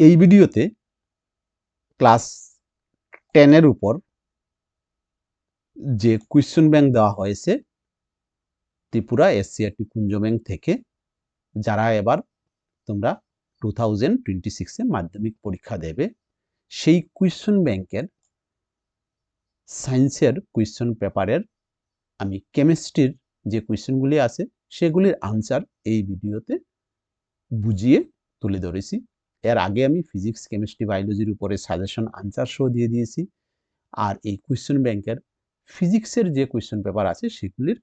এই ভিডিওতে ক্লাস 10 এর উপর যে কোয়েশ্চন ব্যাংক দেওয়া হয়েছে ত্রিপুরা এসসিআরটি কুঞ্জ ব্যাংক থেকে, যারা এবার তোমরা 2026 এ মাধ্যমিক পরীক্ষা দেবে, সেই কোয়েশ্চন ব্যাংকের সায়েন্সের কোয়েশ্চন পেপারের আমি কেমিস্ট্রির যে কোয়েশ্চনগুলি আছে সেগুলির আনসার এই ভিডিওতে বুঝিয়ে তুলে ধরেছি। এর আগে আমি ফিজিক্স, কেমিস্ট্রি, বায়োলজির উপরে সাজেশন আনসার সহ দিয়ে দিয়েছি। আর এই কোয়েশ্চন ব্যাংকের ফিজিক্সের যে কোয়েশ্চন পেপার আছে সেগুলির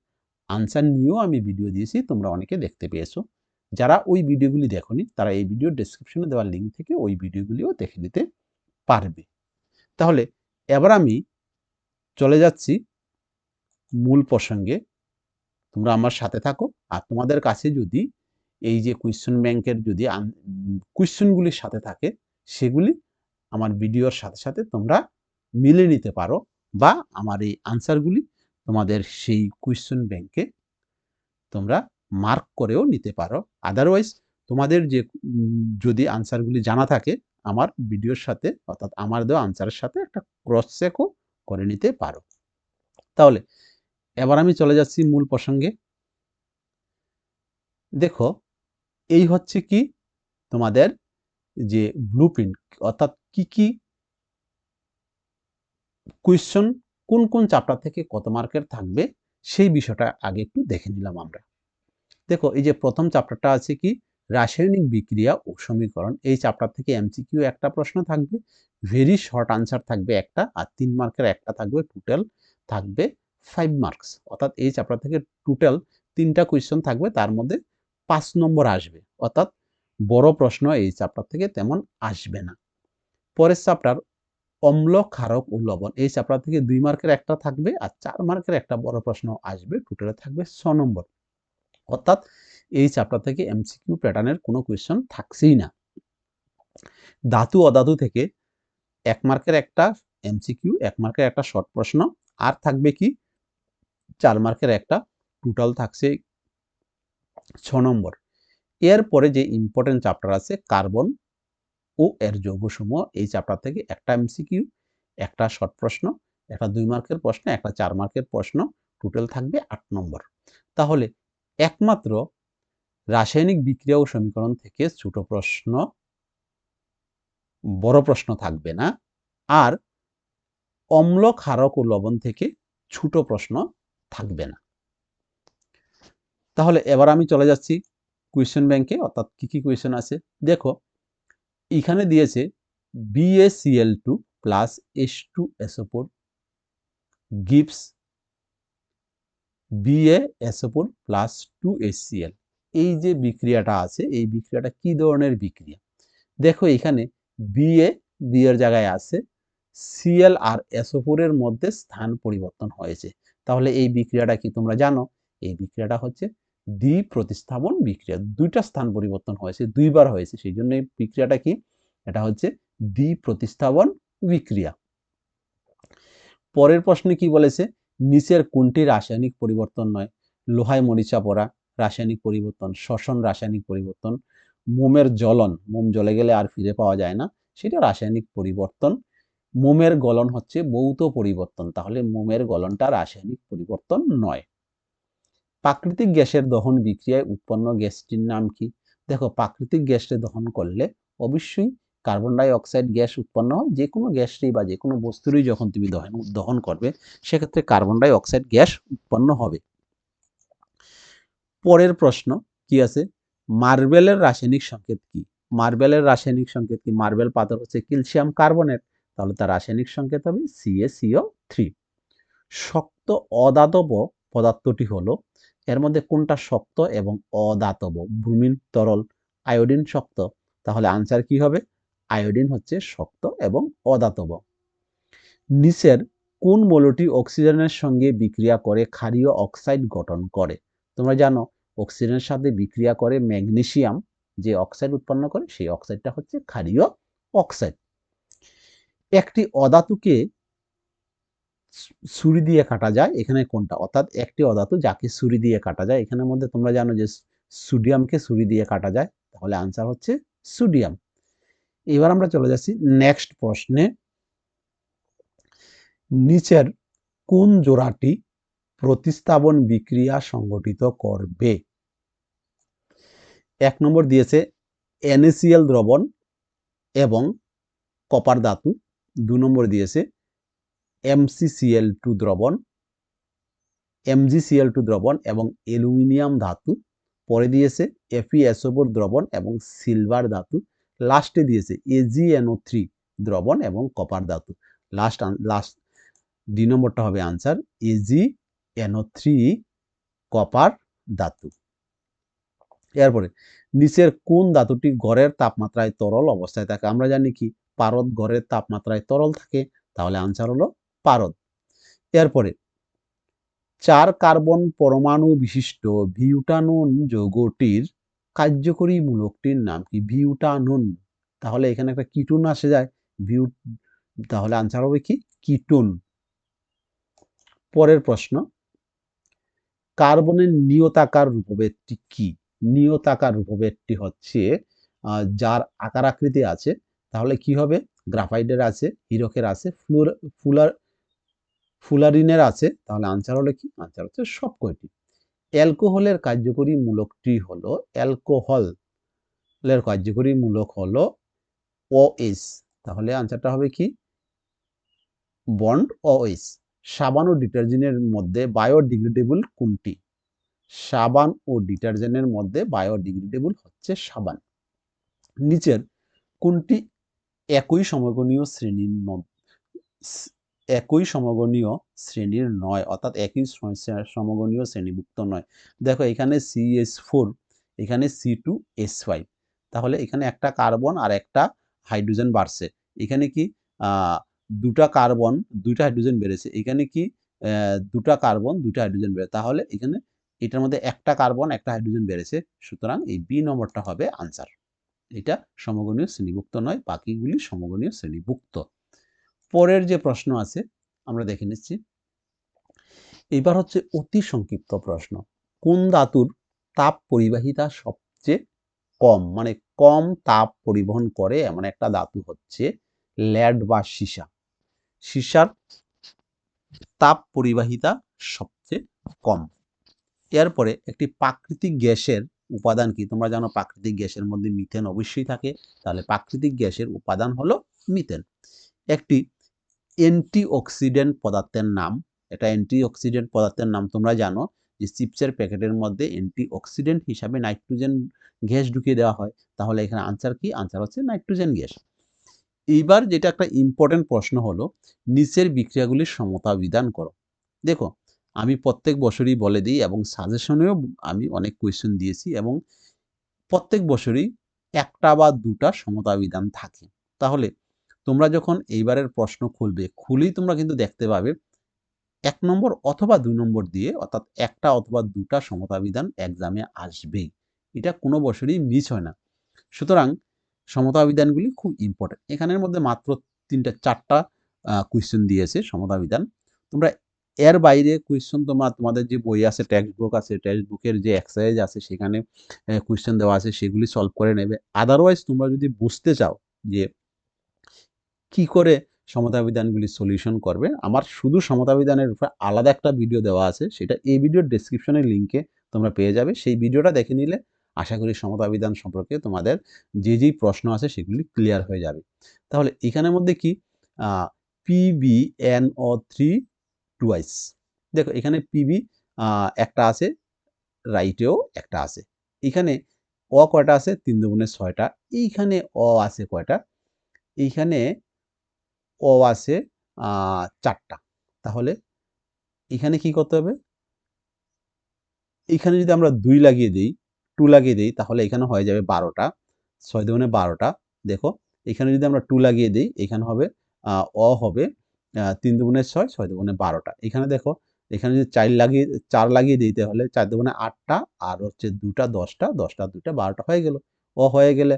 আনসার নিয়েও আমি ভিডিও দিয়েছি, তোমরা অনেকে দেখতে পেয়েছো। যারা ওই ভিডিওগুলি দেখোনি তারা এই ভিডিওর ডেসক্রিপশনে দেওয়া লিঙ্ক থেকে ওই ভিডিওগুলিও দেখে নিতে পারবে। তাহলে এবার আমি চলে যাচ্ছি মূল প্রসঙ্গে। তোমরা আমার সাথে থাকো। আর তোমাদের কাছে যদি এই যে কোয়েশ্চন ব্যাংকের যদি কোয়েশ্চনগুলির সাথে থাকে সেগুলি আমার ভিডিওর সাথে সাথে তোমরা মিলে নিতে পারো, বা আমার এই আনসারগুলি তোমাদের সেই কোয়েশ্চন ব্যাংকে তোমরা মার্ক করেও নিতে পারো। আদারওয়াইজ তোমাদের যে যদি আনসারগুলি জানা থাকে আমার ভিডিওর সাথে, অর্থাৎ আমার দেওয়া আনসারের সাথে একটা ক্রস চেকও করে নিতে পারো। তাহলে এবার আমি চলে যাচ্ছি মূল প্রসঙ্গে। দেখো, এই হচ্ছে কি তোমাদের যে ব্লুপ্রিন্ট, অর্থাৎ কি কি কোয়েশ্চন কোন কোন চ্যাপ্টার থেকে কত মার্কের থাকবে সেই বিষয়টা আগে একটু দেখে নিলাম আমরা। দেখো, এই যে প্রথম চ্যাপ্টারটা আছে কি রাসায়নিক বিক্রিয়া ও সমীকরণ, এই চ্যাপ্টার থেকে এমসিকিউ একটা প্রশ্ন থাকবে, ভেরি শর্ট আনসার থাকবে একটা, আর 3 মার্কের একটা থাকবে, টোটাল থাকবে 5 মার্কস। অর্থাৎ এই চ্যাপ্টার থেকে টোটাল 3টা কোয়েশ্চন থাকবে, তার মধ্যে 5 নম্বর আসবে, অর্থাৎ বড় প্রশ্ন এই চ্যাপ্টার থেকে তেমন আসবে না। পরের চ্যাপ্টার অম্ল, ক্ষারক ও লবণ, এই চ্যাপ্টার থেকে 2 মার্কের একটা থাকবে আর 4 মার্কের একটা বড় প্রশ্ন আসবে, টোটালে থাকবে 6 নম্বর। অর্থাৎ এই চ্যাপ্টার থেকে এমসিকিউ প্যাটার্নের কোনো কোয়েশ্চন থাকছেই না। ধাতু অধাতু থেকে 1 মার্কের একটা এমসিকিউ, 1 মার্কের একটা শর্ট প্রশ্ন, আর থাকবে কি 4 মার্কের একটা, টোটাল থাকছে 6 নম্বর। এরপরে যে ইম্পর্টেন্ট চ্যাপ্টার আছে কার্বন ও এর যৌগসমূহ, এই চ্যাপ্টার থেকে একটা এমসিকিউ, একটা শর্ট প্রশ্ন, একটা 2 মার্কের প্রশ্ন, একটা 4 মার্কের প্রশ্ন, টোটাল থাকবে 8 নম্বর। তাহলে একমাত্র রাসায়নিক বিক্রিয়া ও সমীকরণ থেকে ছোট প্রশ্ন, বড় প্রশ্ন থাকবে না, আর অম্ল, ক্ষারক ও লবণ থেকে ছোট প্রশ্ন থাকবে না। তাহলে এবার আমি চলে যাচ্ছি কোয়েশ্চেন ব্যাংকে, অর্থাৎ কি কি কোয়েশ্চেন আছে। দেখো, এখানে দিয়েছে BaCl2 plus H2SO4 gives BaSO4 plus 2HCl। এই যে বিক্রিয়াটা আছে এই বিক্রিয়াটা কি ধরনের বিক্রিয়া? দেখো, এখানে বিএ এর জায়গায় আছে, Cl আর SO4 এর মধ্যে স্থান পরিবর্তন হয়েছে। তাহলে এই বিক্রিয়াটা কি তোমরা জানো? এই বিক্রিয়াটা হচ্ছে দ্বি প্রতিস্থাপন বিক্রিয়া। দুইটা স্থান পরিবর্তন হয়েছে, দুইবার হয়েছে, সেই জন্য এই বিক্রিয়াটা কি? এটা হচ্ছে দ্বি প্রতিস্থাপন বিক্রিয়া। পরের প্রশ্নে কি বলেছে? নিচের কোনটি রাসায়নিক পরিবর্তন নয়? লোহায় মরিচা পড়া রাসায়নিক পরিবর্তন, শ্বসন রাসায়নিক পরিবর্তন, মোমের জ্বলন, মোম জ্বলে গেলে আর ফিরে পাওয়া যায় না, সেটা রাসায়নিক পরিবর্তন। মোমের গলন হচ্ছে ভৌত পরিবর্তন, তাহলে মোমের গলনটা রাসায়নিক পরিবর্তন নয়। প্রাকৃতিক গ্যাসের দহন বিক্রিয়ায় উৎপন্ন গ্যাসটির নাম কি? দেখো, প্রাকৃতিক গ্যাসকে দহন করলে অবশ্যই কার্বন ডাই অক্সাইড গ্যাস উৎপন্ন হয়। যে কোনো গ্যাসই বা যে কোনো বস্তুরই যখন তুমি দহন করবে সেক্ষেত্রে কার্বন ডাই অক্সাইড গ্যাস উৎপন্ন হবে। পরের প্রশ্ন কি আছে? মার্বেলের রাসায়নিক সংকেত কি? মার্বেলের রাসায়নিক সংকেত কি? মার্বেল পাথর হচ্ছে ক্যালসিয়াম কার্বনেট, তাহলে তার রাসায়নিক সংকেত হবে CaCO3। শক্ত অধাতব পদার্থটি হলো, এর মধ্যে কোনটা শক্ত এবং অধাতব? ব্রোমিন তরল, আয়োডিন শক্ত, তাহলে আনসার কি হবে? আয়োডিন হচ্ছে শক্ত এবং অধাতব। নিচের কোন মৌলটি অক্সিজেনের সঙ্গে বিক্রিয়া করে ক্ষারীয় অক্সাইড গঠন করে? তোমরা জানো অক্সিজেনের সাথে বিক্রিয়া করে ম্যাগনেসিয়াম যে অক্সাইড উৎপন্ন করে সেই অক্সাইডটা হচ্ছে ক্ষারীয় অক্সাইড। একটি অধাতুকে ছুরি দিয়ে কাটা যায়, এখানে কোনটা? অর্থাৎ একটি অধাতু যাকে ছুরি দিয়ে কাটা যায়, এখানের মধ্যে তোমরা জানো যে সোডিয়ামকে ছুরি দিয়ে কাটা যায়, তাহলে আনসার হচ্ছে সোডিয়াম। এবার আমরা চলে যাচ্ছি নেক্সট প্রশ্নে। নিচের কোন জোড়াটি প্রতিস্থাপন বিক্রিয়া সংঘটিত করবে? 1 নম্বর দিয়েছে NaCl দ্রবণ এবং কপার ধাতু। 2 নম্বর দিয়েছে MgCl2 দ্রবণ এবং অ্যালুমিনিয়াম ধাতু। পরে দিয়েছে FeSO4 দ্রবণ এবং সিলভার ধাতু। লাস্টে দিয়েছে AgNO3 দ্রবণ এবং কপার ধাতু। লাস্ট ডি নম্বরটা হবে আনসার, AgNO3 কপার ধাতু। এরপরে নিচের কোন ধাতুটি গড়ের তাপমাত্রায় তরল অবস্থায় থাকে? আমরা জানি কি পারদ গড়ের তাপমাত্রায় তরল থাকে, তাহলে আনসার হলো পারদ। এরপরে 4 কার্বন পরমাণু বিশিষ্ট বিউটানোন যৌগটির কার্যকরী মূলকটির নাম কি? বিউটানোন। তাহলে এখানে একটা কিটোন আসে যায়, তাহলে আনসার হবে কি? কিটোন। পরের প্রশ্ন, কার্বনের নিয়তাকার রূপভেদটি কি? নিয়তাকার রূপভেদটি হচ্ছে যার আকার আকৃতি আছে, তাহলে কি হবে? গ্রাফাইটের আছে, হীরকের আছে, ফুলারিনের আছে, তাহলে আনসার হলো কি? আনসার হচ্ছে সবকয়টি। অ্যালকোহলের কার্যকরী মূলকটি হলো অ্যালকোহলের কার্যকরী মূলক হলো OH, তাহলে আনসারটা হবে কি? Bond OH। সাবান ও ডিটারজেন্টের মধ্যে বায়োডিগ্রেডেবল কোনটি? সাবান ও ডিটারজেন্টের মধ্যে বায়োডিগ্রেডেবল হচ্ছে সাবান। নিচের কোনটি একই সমগণীয় শ্রেণীর নয়, অর্থাৎ একই সমগণীয় শ্রেণীভুক্ত নয়? দেখো এখানে CH4, এখানে C2H5, তাহলে এখানে একটা কার্বন আর একটা হাইড্রোজেন বাড়ছে। এখানে কি দুটা কার্বন দুইটা হাইড্রোজেন বেড়েছে, এখানে কি দুটা কার্বন দুইটা হাইড্রোজেন বেড়েছে, তাহলে এখানে এটার মধ্যে একটা কার্বন একটা হাইড্রোজেন বেড়েছে, সুতরাং এই বি নম্বরটা হবে আনসার। এটা সমগণীয় শ্রেণীভুক্ত নয়, বাকিগুলি সমগণীয় শ্রেণীভুক্ত। পরের যে প্রশ্ন আছে আমরা দেখে নিচ্ছি। এবার হচ্ছে অতি সংক্ষিপ্ত প্রশ্ন। কোন ধাতুর তাপ পরিবাহিতা সবচেয়ে কম, মানে কম তাপ পরিবহন করে এমন একটা ধাতু হচ্ছে লেড বা সীসা। সীসার তাপ পরিবাহিতা সবচেয়ে কম। এরপরে একটি প্রাকৃতিক গ্যাসের উপাদান কি? তোমরা জানো প্রাকৃতিক গ্যাসের মধ্যে মিথেন অবশ্যই থাকে, তাহলে প্রাকৃতিক গ্যাসের উপাদান হলো মিথেন। একটি অ্যান্টিঅক্সিডেন্ট পদার্থের নাম, এটা অ্যান্টিঅক্সিডেন্ট পদার্থের নাম তোমরা জানো যে চিপসের প্যাকেটের মধ্যে অ্যান্টিঅক্সিডেন্ট হিসাবে নাইট্রোজেন গ্যাস ঢুকিয়ে দেওয়া হয়, তাহলে এখানে আনসার কি? আনসার হচ্ছে নাইট্রোজেন গ্যাস। এইবার যেটা একটা ইম্পর্টেন্ট প্রশ্ন হলো, নিচের বিক্রিয়াগুলির সমতা বিধান করো। দেখো আমি প্রত্যেক বছরই বলে দিই এবং সাজেশনেও আমি অনেক কোয়েশ্চেন দিয়েছি এবং প্রত্যেক বছরই একটা বা দুটা সমতা বিধান থাকে। তাহলে তোমরা যখন এইবারের প্রশ্ন খুলেই তোমরা কিন্তু দেখতে পাবে 1 নম্বর অথবা 2 নম্বর দিয়ে, অর্থাৎ একটা অথবা দুটা সমতা বিধান এক্সামে আসবেই। এটা কোনো বছরই মিস হয় না। সুতরাং সমতা বিধানগুলি খুব ইম্পর্টেন্ট। এখানের মধ্যে মাত্র 3-4টা কোয়েশ্চেন দিয়েছে সমতা বিধান। তোমরা এর বাইরে কোয়েশ্চেন তোমাদের যে বই আছে, টেক্সট বুক আছে, টেক্সট বুকের যে এক্সারসাইজ আছে সেখানে কোয়েশ্চেন দেওয়া আছে, সেগুলি সলভ করে নেবে। আদারওয়াইজ তোমরা যদি বুঝতে চাও যে কি করে সমতা বিধানগুলি সলিউশন করবে, আমার শুধু সমতা বিধানের উপর আলাদা একটা ভিডিও দেওয়া আছে, সেটা এই ভিডিওর ডেসক্রিপশনের লিঙ্কে তোমরা পেয়ে যাবে। সেই ভিডিওটা দেখে নিলে আশা করি সমতা বিধান সম্পর্কে তোমাদের যেই প্রশ্ন আছে সেগুলি ক্লিয়ার হয়ে যাবে। তাহলে এখানের মধ্যে কি PbNO3 টুয়াইস, দেখো এখানে পিবি একটা আছে, রাইটেও একটা আছে, এখানে কয়টা আছে? 3 দুগুণে 6টা। এইখানে আছে কয়টা? এইখানে আছে 4টা। তাহলে এখানে কি করতে হবে? এখানে যদি আমরা 2 লাগিয়ে দিই, 2 লাগিয়ে দিই, তাহলে এখানে হয়ে যাবে 12টা। 6 দুগুণে 12টা। দেখো এখানে যদি আমরা 2 লাগিয়ে দিই, এখানে হবে হবে 3 দুগুণে 6, 6 দুগুণে 12টা। এখানে দেখো এখানে যদি 4 লাগিয়ে দিই, তাহলে 4 দুগুণে 8টা আর হচ্ছে 2টা 10টা, 10টা 2টা 12টা হয়ে গেল। হয়ে গেলে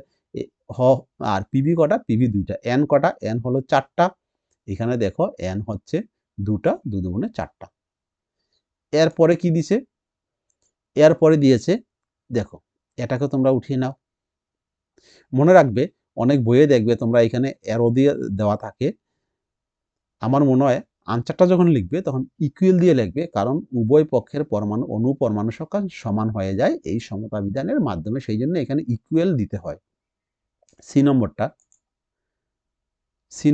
আর পিবি কটা? পিবি 2টা। এন কটা? এন হলো 4টা। এখানে দেখো এন হচ্ছে 2টা, 2 দুগুণে 4টা। এরপরে কি দিছে? এরপরে দিয়েছে, দেখো এটাকে তোমরা উঠিয়ে নাও। মনে রাখবে অনেক বইয়ে দেখবে তোমরা এখানে অ্যারো দিয়ে দেওয়া থাকে। আমার মনে হয় আনসারটা যখন লিখবে তখন ইকুয়াল দিয়ে লিখবে, কারণ উভয় পক্ষের পরমাণু অণু পরমাণু সংখ্যা সমান হয়ে যায় এই সমতা বিধানের মাধ্যমে, সেই জন্য এখানে ইকুয়াল দিতে হয়। সি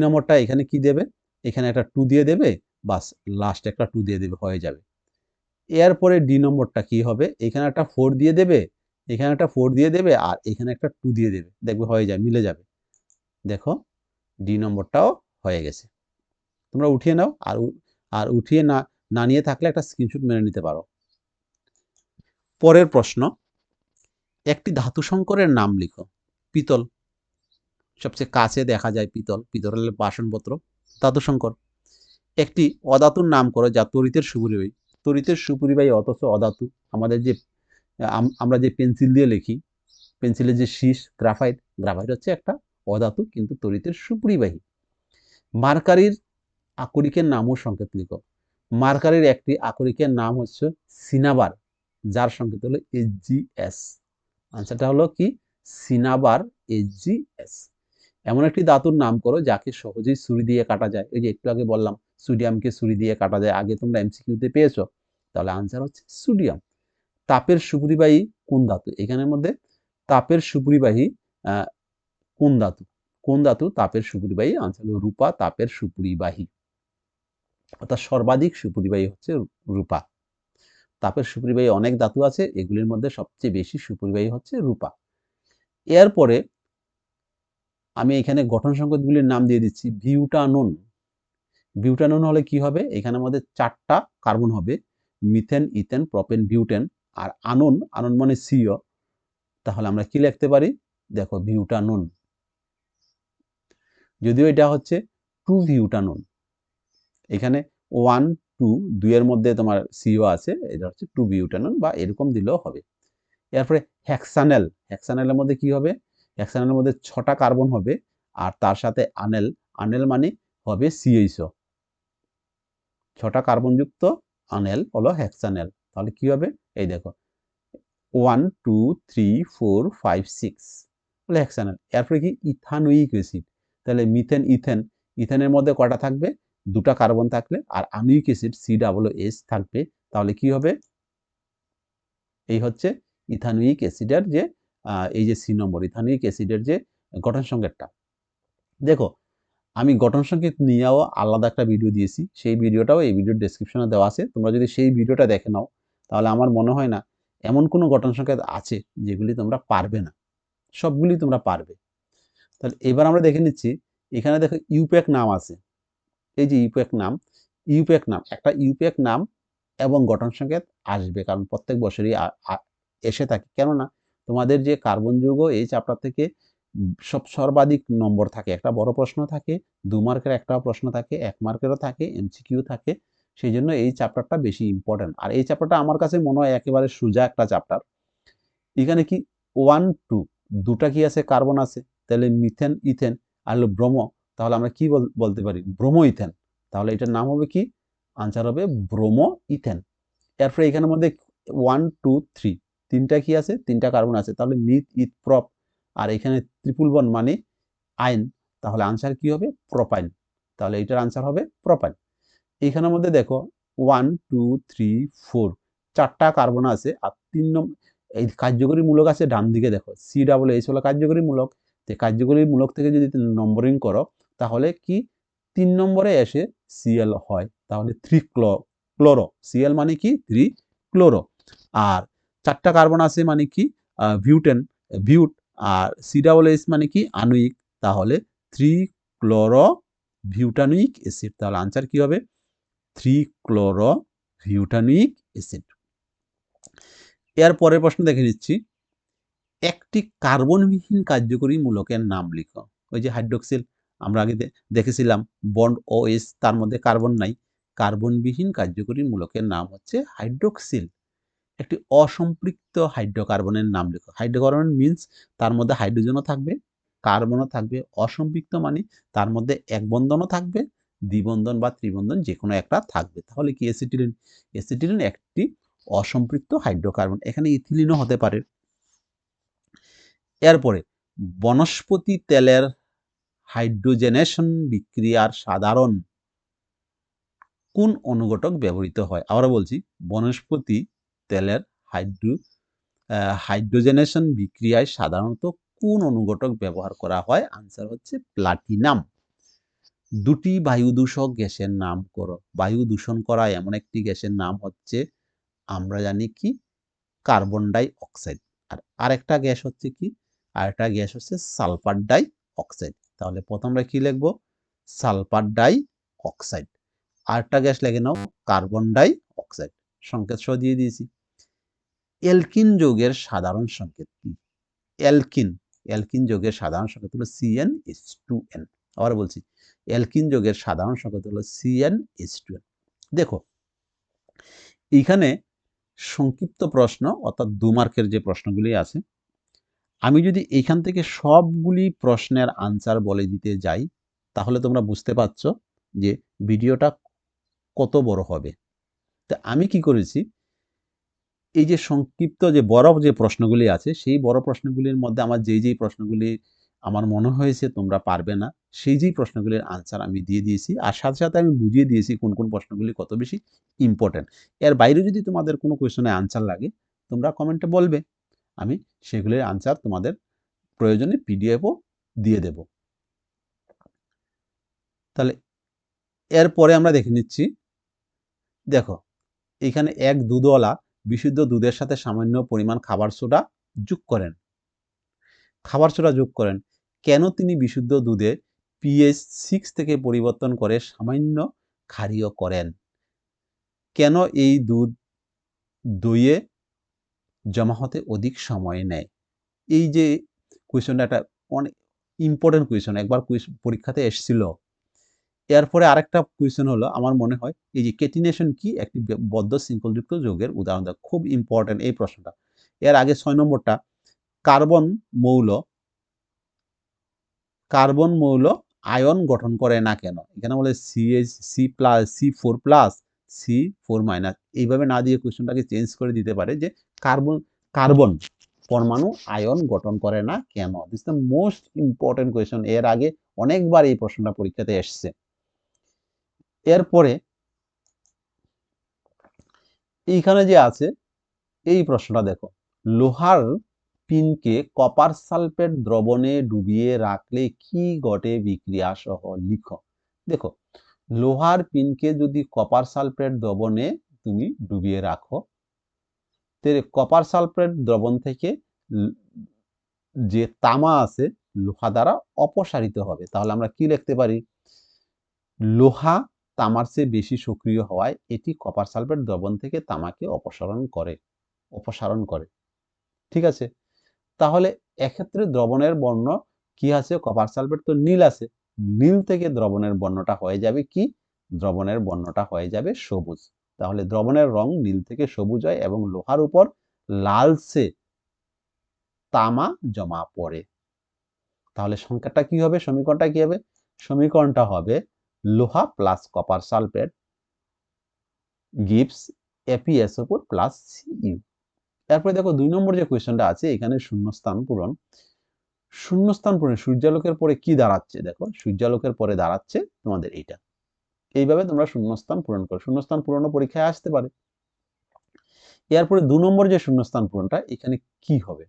নম্বরটা এখানে কি দেবে, এখানে একটা 2 দিয়ে দেবে, বাস লাস্ট একটা 2 দিয়ে দেবে, হয়ে যাবে। এরপরে ডি নম্বরটা কি হবে, এখানে একটা 4 দিয়ে দেবে, এখানে একটা 4 দিয়ে দেবে, আর এখানে একটা 2 দিয়ে দেবে, দেখবে হয়ে যায়, মিলে যাবে। দেখো ডি নম্বরটাও হয়ে গেছে। তোমরা উঠিয়ে নাও, আর উঠিয়ে না নিয়ে থাকলে একটা স্ক্রিনশট মেরে নিতে পারো। পরের প্রশ্ন, একটি ধাতু সংকরের নাম লিখো। পিতল, সবচেয়ে কাছে দেখা যায় পিতল, পিতলের বাসনপত্র, ধাতু সংকর। একটি অধাতুর নাম করো যা তড়িতের সুপরিবাহী। তড়িতের সুপরিবাহী অথচ অধাতু। আমাদের যে আমরা যে পেন্সিল দিয়ে লিখি, পেন্সিলের যে শীষ, গ্রাফাইট, গ্রাফাইট হচ্ছে একটা অধাতু কিন্তু তড়িতের সুপরিবাহী। মার্কারির আকরিকের নাম ও সংকেত লিখো। মার্কারির একটি আকরিকের নাম হচ্ছে সিনাবার, যার সংকেত হলো HgS। আনসারটা হলো কি সিনাবার, HgS। এমন একটি ধাতুর নাম করো যাকে সহজেই ছুরি দিয়ে কাটা যায়। এই যে একটু আগে বললাম সোডিয়ামকে ছুরি দিয়ে কাটা যায়, আগে তোমরা এমসিকিউতে পেয়েছো, তাহলে আনসার হচ্ছে সোডিয়াম। তাপের সুপরিবাহী কোন ধাতু, এখানের মধ্যে তাপের সুপরিবাহী কোন ধাতু, কোন ধাতু তাপের সুপরিবাহী, আনসার হলো রূপা তাপের সুপরিবাহী, অর্থাৎ সর্বাধিক সুপরিবাহী হচ্ছে রূপা। তাপের সুপরিবাহী অনেক ধাতু আছে, এগুলির মধ্যে সবচেয়ে বেশি সুপরিবাহী হচ্ছে রূপা। এরপরে আমি এখানে গঠন সংকেতগুলির নাম দিয়ে দিচ্ছি। বিউটানোন, বিউটানোন হলে কি হবে, এখানের মধ্যে 4টা কার্বন হবে, মিথেন, ইথেন, প্রোপেন, বিউটেন। আর আনন, আনন মানে সিও, তাহলে আমরা কি লিখতে পারি, দেখো বিউটানোন। যদিও এটা হচ্ছে 2 বিউটানোন, এখানে 1 2 2 এর মধ্যে তোমার সিও আছে, এটা হচ্ছে 2 বিউটানোন, বা এরকম দিলেও হবে। এরপরে হেক্সানেল, হেক্সানেলের মধ্যে কি হবে, হেক্সানেলের মধ্যে 6টা কার্বন হবে, আর তার সাথে আনেল, আনেল মানে হবে CHO, 6টা কার্বনযুক্ত আনেল হলো হেক্সানেল। তাহলে কি হবে, এই দেখো 1 2 3 4 5 6 হলো হেক্সানেল। এরপরে কি ইথানোয়িক অ্যাসিড, তাহলে মিথেন, ইথেন, ইথেনের মধ্যে কটা থাকবে, 2টা কার্বন থাকলে, আর আণবিক অ্যাসিড COOH থাকবে, তাহলে কি হবে, এই হচ্ছে ইথানোয়িক অ্যাসিডের যে এই যে সি নম্বর, ইথানোয়িক অ্যাসিডের যে গঠন সংকেতটা। দেখো আমি গঠন সংকেত নিয়েও আলাদা একটা ভিডিও দিয়েছি, সেই ভিডিওটাও এই ভিডিওর ডেসক্রিপশনে দেওয়া আছে, তোমরা যদি সেই ভিডিওটা দেখে নাও তাহলে আমার মনে হয় না এমন কোনো গঠন সংকেত আছে যেগুলি তোমরা পারবে না, সবগুলি তোমরা পারবে। তাহলে এবার আমরা দেখে নিচ্ছি, এখানে দেখো ইউপ্যাক নাম আছে, এই যে ইউপ্যাক নাম, ইউপ্যাক নাম, একটা ইউপ্যাক নাম এবং গঠন সংকেত আসবে, কারণ প্রত্যেক বছরই এসে থাকে। কেননা তোমাদের যে কার্বন যৌগ এই চ্যাপ্টার থেকে সর্বাধিক নম্বর থাকে, একটা বড় প্রশ্ন থাকে, 2 মার্কের একটা প্রশ্ন থাকে, 1 মার্কেরও থাকে, এমসিকিউ থাকে, সেই জন্য এই চ্যাপ্টারটা বেশি ইম্পর্টেন্ট। আর এই চ্যাপ্টারটা আমার কাছে মনে হয় একেবারে সোজা একটা চ্যাপ্টার। এখানে কি 1 2 দুটা কি আছে, কার্বন আছে, তাহলে মিথেন, ইথেন, আর হলো ব্রোমো, তাহলে আমরা কি বলতে পারি, ব্রোমো ইথেন, তাহলে এটার নাম হবে কি, আনসার হবে ব্রোমো ইথেন। এরপরে এখানের মধ্যে 1 2 3 তিনটা কি আছে, 3টা কার্বন আছে, তাহলে মিথ, ইথ, প্রপ, আর এখানে ট্রিপল বন্ড মানে আইন, তাহলে আনসার কি হবে, প্রোপাইন, তাহলে এটার আনসার হবে প্রোপাইন। এখানের মধ্যে দেখো 1 2 3 4 4টা কার্বন আছে, আর 3 নম্বর এই কার্যকরী মূলক আছে ডান দিকে, দেখো COOH হলো কার্যকরী মূলক, তো কার্যকরী মূলক থেকে যদি নম্বরিং করো তাহলে কি 3 নম্বরে এসে Cl হয়, তাহলে 3 ক্লোরো, Cl মানে কি 3 ক্লোরো। আর 4টা কার্বন আছে মানে কি বিউটেন, বিউট, আর COOH মানে কি আণবিক, তাহলে 3 ক্লোরো বিউটানোয়িক অ্যাসিড, তাহলে আনসার কি হবে 3 ক্লোরো বিউটানোয়িক অ্যাসিড। এর পরের প্রশ্ন দেখে নিচ্ছি, একটি কার্বনবিহীন কার্যকরী মূলকের নাম লিখো। ওই যে হাইড্রোক্সিল আমরা আগে দেখেছিলাম, বন্ড OH, তার মধ্যে কার্বন নাই, কার্বনবিহীন কার্যকরী মূলকের নাম হচ্ছে হাইড্রোক্সিল। একটি অসম্পৃক্ত হাইড্রোকার্বনের নাম লিখো। হাইড্রোকার্বন মিন্স তার মধ্যে হাইড্রোজেনও থাকবে, কার্বনও থাকবে, অসম্পৃক্ত মানে তার মধ্যে এক বন্ধনও থাকবে, দ্বিবন্ধন বা ত্রিবন্ধন যে কোনো একটা থাকবে, তাহলে কি অ্যাসিটিলিন। অ্যাসিটিলিন একটি অসম্পৃক্ত হাইড্রোকার্বন, এখানে ইথিলিনও হতে পারে। এরপরে বনস্পতি তেলের হাইড্রোজেনেশন বিক্রিয়ার সাধারণ কোন অনুঘটক ব্যবহৃত হয়? আবারও বলছি, বনস্পতি তেলের হাইড্রোজেনেশন বিক্রিয়ায় সাধারণত কোন অনুঘটক ব্যবহার করা হয়? আনসার হচ্ছে প্লাটিনাম। দুটি বায়ু দূষক গ্যাসের নাম করো। বায়ু দূষণ করা এমন একটি গ্যাসের নাম হচ্ছে, আমরা জানি কি, কার্বন ডাই অক্সাইড। আর আরেকটা গ্যাস হচ্ছে কি, আরেকটা গ্যাস হচ্ছে সালফার ডাই অক্সাইড। তাহলে প্রথমটা কি লিখব? Sulphur die oxide. আরেকটা গ্যাস লিখে নাও, কার্বন ডাই অক্সাইড। সংকেত সহ দিয়ে দিয়েছি। অ্যালকিন যৌগের সাধারণ সংকেত কি? অ্যালকিন যৌগের সাধারণ সংকেত হলো CnH2n। আবার বলছি, অ্যালকিন যৌগের সাধারণ সংকেত হলো CnH2n। দেখো, এইখানে সংক্ষিপ্ত প্রশ্ন, অর্থাৎ 2 মার্কের যে প্রশ্নগুলি আছে, আমি যদি এইখান থেকে সবগুলি প্রশ্নের আনসার বলে দিতে যাই, তাহলে তোমরা বুঝতে পারছ যে ভিডিওটা কত বড় হবে। তা আমি কি করেছি, এই যে সংক্ষিপ্ত যে বড় যে প্রশ্নগুলি আছে, সেই বড় প্রশ্নগুলির মধ্যে আমার যেই প্রশ্নগুলি আমার মনে হয়েছে তোমরা পারবে না, সেই প্রশ্নগুলির আনসার আমি দিয়ে দিয়েছি। আর সাথে সাথে আমি বুঝিয়ে দিয়েছি কোন কোন প্রশ্নগুলি কত বেশি ইম্পর্টেন্ট। এর বাইরে যদি তোমাদের কোনো কোয়েশনে আনসার লাগে, তোমরা কমেন্টে বলবে, আমি সেগুলির আনসার তোমাদের প্রয়োজনে পিডিএফও দিয়ে দেব। তাহলে এরপরে আমরা দেখে নিচ্ছি। দেখো, এখানে এক দুধওয়ালা বিশুদ্ধ দুধের সাথে সামান্য পরিমাণ খাবার সোডা যোগ করেন। কেন তিনি বিশুদ্ধ দুধে pH 6 থেকে পরিবর্তন করে সামান্য ক্ষারীয় করেন? কেন এই দুধ দইয়ে জমা হতে অধিক সময় নেয়? এই যে কোয়েশনটা, একটা অনেক ইম্পর্টেন্ট কোয়েশন, একবার পরীক্ষাতে এসেছিল। এরপরে আরেকটা কোয়েশন হলো, আমার মনে হয়, এই যে কেটিনেশন কি? একটি বদ্ধ শৃঙ্খলযুক্ত যৌগের উদাহরণ দাও। খুব ইম্পর্টেন্ট এই প্রশ্নটা। এর আগে 6 নম্বরটা, কার্বন মৌল আয়ন গঠন করে না কেন? এখানে বলে C4+, C4-, এইভাবে না দিয়ে কোয়েশনটাকে চেঞ্জ করে দিতে পারে যে কার্বন পরমাণু আয়ন গঠন করে না কেন? This the most important question. এর আগে অনেকবার এই প্রশ্নটা পরীক্ষাতে এসছে। এরপরে এইখানে যে আছে এই প্রশ্নটা দেখো, লোহার পিনকে কপার সালফেট দ্রবণে ডুবিয়ে রাখলে কি ঘটে? বিক্রিয়া সহ লিখো। দেখো, লোহার পিনকে যদি কপার সালফেট দ্রবণে তুমি ডুবিয়ে রাখো, তাহলে কপার সালফেট দ্রবণ থেকে যে তামা আছে লোহা দ্বারা অপসারিত হবে। তাহলে আমরা কি লিখতে পারি? লোহা তামার চেয়ে বেশি সক্রিয় হওয়ায় এটি কপার সালফেট দ্রবণ থেকে তামাকে অপসারণ করে। ঠিক আছে? তাহলে এক্ষেত্রে দ্রবণের বর্ণ কি আছে? কপার সালফেট তো নীল আছে, নীল থেকে দ্রবণের বর্ণটা হয়ে যাবে কি? দ্রবণের বর্ণটা হয়ে যাবে সবুজ। তাহলে দ্রবণের রং নীল থেকে সবুজ হয় এবং লোহার উপর লালচে তামা জমা পড়ে। তাহলে সংখ্যাটা কি হবে? সমীকরণটা কি হবে? সমীকরণটা হবে লোহা plus copper sulphate gives FeSO4 plus Cu। এরপরে দেখো 2 নম্বর যে কোয়েশনটা আছে, এখানে শূন্যস্থান পূরণ। সূর্যালোকের পরে কি দাঁড়াচ্ছে? দেখো, সূর্যালোকের পরে দাঁড়াচ্ছে তোমাদের এইটা। এইভাবে তোমরা শূন্যস্থান পূরণ করো। শূন্যস্থান পূরণও পরীক্ষায় আসতে পারে। এরপরে 2 নম্বর যে শূন্যস্থান পূরণটা, এখানে কি হবে?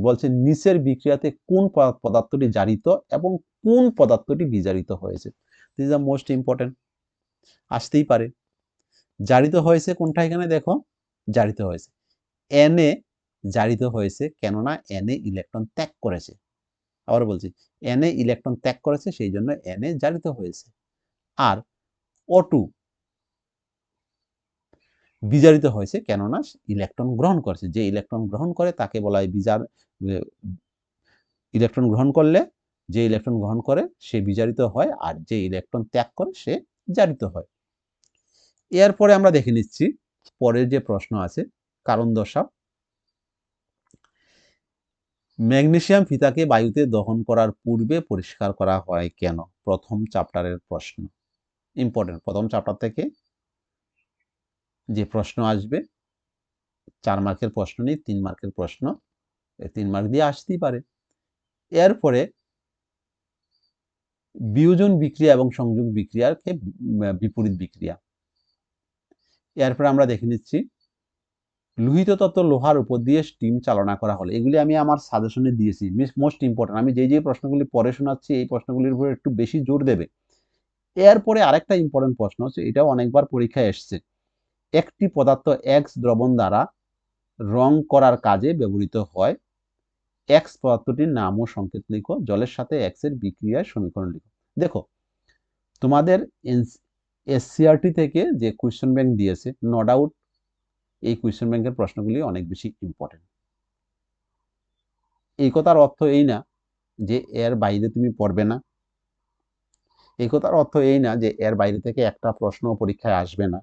বলছে নিচের বিক্রিয়াতে কোন পদার্থটি জারিত এবং কোন পদার্থটি বিজারিত হয়েছে? This is the most important. আসতেই পারে। জারিত হয়েছে কোনটা? এখানে দেখো, জারিত হয়েছে Na জারিত হয়েছে, কেননা Na ইলেকট্রন ত্যাগ করেছে। আবার বলছি, Na ইলেকট্রন ত্যাগ করেছে, সেই জন্য Na জারিত হয়েছে। আর O2 বিজারিত হয়েছে, কেননা ইলেকট্রন গ্রহণ করেছে। যে ইলেকট্রন গ্রহণ করে তাকে বলা হয় ইলেকট্রন গ্রহণ করলে, যে ইলেকট্রন গ্রহণ করে সে বিজারিত হয়, আর যে ইলেকট্রন ত্যাগ করে সে জারিত হয়। এরপরে আমরা দেখে নিচ্ছি পরের যে প্রশ্ন আছে, কারণ দশা। ম্যাগনেসিয়াম ফিতাকে বায়ুতে দহন করার পূর্বে পরিষ্কার করা হয় কেন? প্রথম চ্যাপ্টারের প্রশ্ন, ইম্পর্টেন্ট। প্রথম চ্যাপ্টার থেকে যে প্রশ্ন আসবে, 4 মার্কের প্রশ্ন নেই, 3 মার্কের প্রশ্ন। 3 মার্ক দিয়ে আসতেই পারে। এরপরে বিয়োজন বিক্রিয়া এবং সংযোগ বিক্রিয়াকে বিপরীত বিক্রিয়া। এরপরে আমরা দেখে নিচ্ছি লোহিত তত্ত্ব লোহার উপর দিয়ে স্টিম চালনা করা হলে, এগুলি আমি আমার সাজেশনে দিয়েছি, মোস্ট ইম্পর্টেন্ট। আমি যে প্রশ্নগুলি পরে শোনাচ্ছি এই প্রশ্নগুলির উপর একটু বেশি জোর দেবে। এরপরে আরেকটা ইম্পর্টেন্ট প্রশ্ন হচ্ছে, এটাও অনেকবার পরীক্ষায় এসছে, একটি পদার্থ এক্স দ্রবণ দ্বারা রং করার কাজে ব্যবহৃত হয়, এক্স পদার্থটির নাম ও সংকেত লিখো, জলের সাথে এক্স এর বিক্রিয়ার সমীকরণ লিখো। দেখো তোমাদের এসসিআরটি থেকে যে কোয়েশ্চেন ব্যাংক দিয়েছে, নো ডাউট এই কোয়েশ্চেন ব্যাংকের প্রশ্নগুলি অনেক বেশি ইম্পর্টেন্ট। এই কথার অর্থ এই না যে এর বাইরে তুমি পড়বে না, এই কথার অর্থ এই না যে এর বাইরে থেকে একটা প্রশ্ন পরীক্ষায় আসবে না।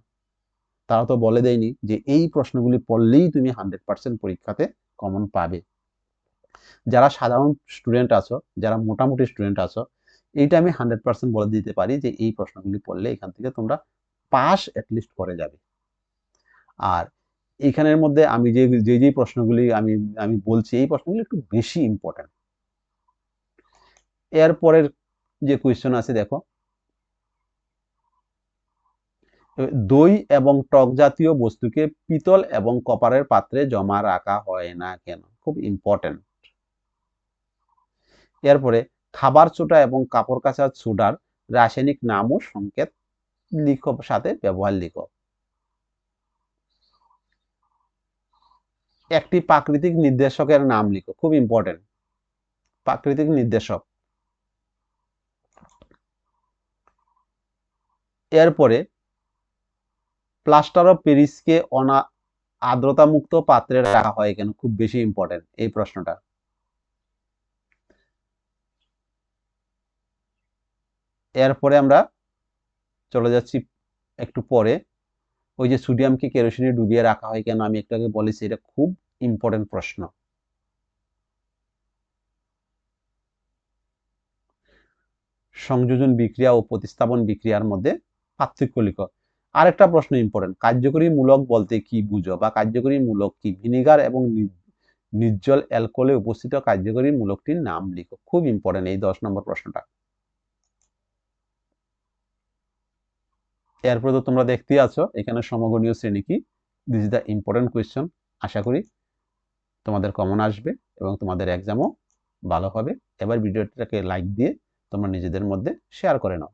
তারা তো বলে দেয়নি যে এই প্রশ্নগুলি পড়লেই তুমি 100% পরীক্ষাতে কমন পাবে। যারা সাধারণ স্টুডেন্ট আছো, যারা মোটামুটি স্টুডেন্ট আছো, এইটা আমি 100% বলে দিতে পারি যে এই প্রশ্নগুলি পড়লে এখান থেকে তোমরা পাস অ্যাটলিস্ট করে যাবে। আর এখানের মধ্যে আমি যে প্রশ্নগুলি আমি বলছি, এই প্রশ্নগুলি একটু বেশি ইম্পর্টেন্ট। এরপরের যে কোয়েশ্চেন আছে দেখো, দই এবং টক জাতীয় বস্তুকে পিতল এবং কপারের পাত্রে জমা রাখা হয় না কেন? খুব ইম্পর্টেন্ট। এরপরে খাবার সোডা এবং কাপড় কাচার সোডার রাসায়নিক নাম ও সংকেত লিখো, সাথে ব্যবহার লিখো। একটি প্রাকৃতিক নির্দেশকের নাম লিখো, খুব ইম্পর্টেন্ট, প্রাকৃতিক নির্দেশক। এরপরে প্লাস্টার অফ প্যারিসকে আর্দ্রতামুক্ত পাত্রে রাখা হয় কেন? খুব বেশি ইম্পর্টেন্ট এই প্রশ্নটা। এরপরে আমরা চলে যাচ্ছি একটু পরে, ওই যে সোডিয়ামকে কেরোসিনে ডুবিয়ে রাখা হয় কেন, আমি একটু আগে বলেছি, এটা খুব ইম্পর্টেন্ট প্রশ্ন। সংযোজন বিক্রিয়া ও প্রতিস্থাপন বিক্রিয়ার মধ্যে পার্থক্য লিখো। আরেকটা প্রশ্ন ইম্পর্টেন্ট, কার্যকরী মূলক বলতে কি বুঝো বা কার্যকরী মূলক কি? ভিনেগার এবং নির্জল অ্যালকোহলে উপস্থিত কার্যকরী মূলকটির নাম লিখো। খুব ইম্পর্টেন্ট এই 10 নম্বর প্রশ্নটা। এরপরে তো তোমরা দেখতেই আছো এখানে সমগণীয় শ্রেণী কি। This is the important question. আশা করি তোমাদের কমন আসবে এবং তোমাদের এক্সামও ভালো হবে। এবার ভিডিওটাকে লাইক দিয়ে তোমরা নিজেদের মধ্যে শেয়ার করে নাও।